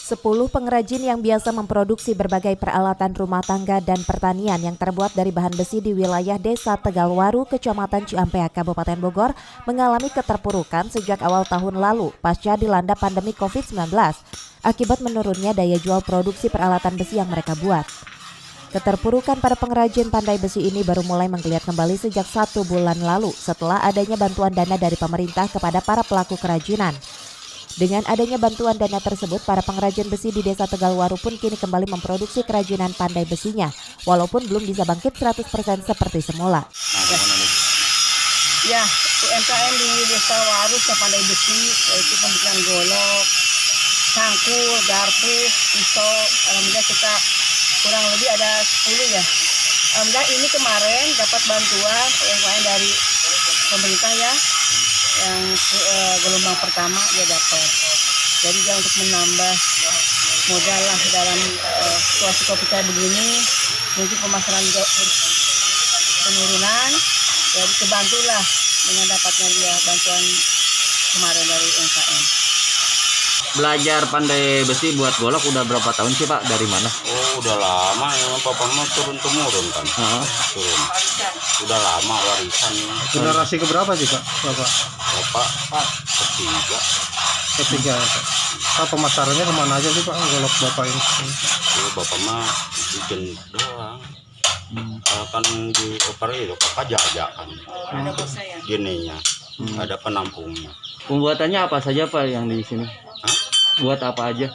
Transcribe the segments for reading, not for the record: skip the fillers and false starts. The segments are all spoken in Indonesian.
10 pengrajin yang biasa memproduksi berbagai peralatan rumah tangga dan pertanian yang terbuat dari bahan besi di wilayah Desa Tegalwaru, Kecamatan Ciampea, Kabupaten Bogor, mengalami keterpurukan sejak awal tahun lalu pasca dilanda pandemi COVID-19 akibat menurunnya daya jual produksi peralatan besi yang mereka buat. Keterpurukan para pengrajin pandai besi ini baru mulai menggeliat kembali sejak 1 bulan lalu setelah adanya bantuan dana dari pemerintah kepada para pelaku kerajinan. Dengan adanya bantuan dana tersebut, para pengrajin besi di Desa Tegalwaru pun kini kembali memproduksi kerajinan pandai besinya, walaupun belum bisa bangkit 100% seperti semula. Ya, UMKM di Desa Waru pandai besi, yaitu pembikinan golok, cangkul, garpu, pisau. Alhamdulillah kita kurang lebih ada 10 ya. Alhamdulillah ini kemarin dapat bantuan UMKM dari pemerintah ya. Yang gelombang pertama dia dapat. Jadi dia untuk menambah modal lah dalam situasi COVID kayak begini, mungkin pemasaran juga penurunan. Jadi kebantulah dengan dapatnya dia bantuan kemarin dari UMKM. Belajar pandai besi buat golok udah berapa tahun sih Pak? Dari mana? Oh udah lama ya, Bapak mau turun-temurun kan. Turun. Udah lama warisan. Generasi keberapa sih Pak? Bapak Ketiga ya Pak. Pak, pemasarannya kemana aja sih Pak golok Bapak ini? Ya, Bapak mah bikin doang. Kan di oper itu Bapak jajakan. Gininya. Ada penampungnya. Pembuatannya apa saja Pak yang di sini? Buat apa aja?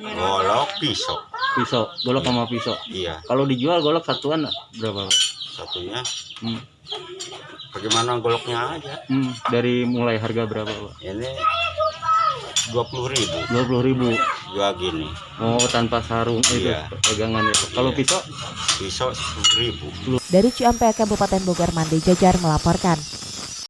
Golok, pisau. Pisau, golok sama pisau. Iya. Kalau dijual golok satuan berapa Pak? Satunya. Bagaimana goloknya aja? Dari mulai harga berapa Pak? Ini 20.000. 20.000. Juga gini. Oh, tanpa sarung itu Iya. pegangan ya Pak. Kalau pisau? Pisau 10.000. Dari Ciampea, Kabupaten Bogor, Mandi Jajar melaporkan.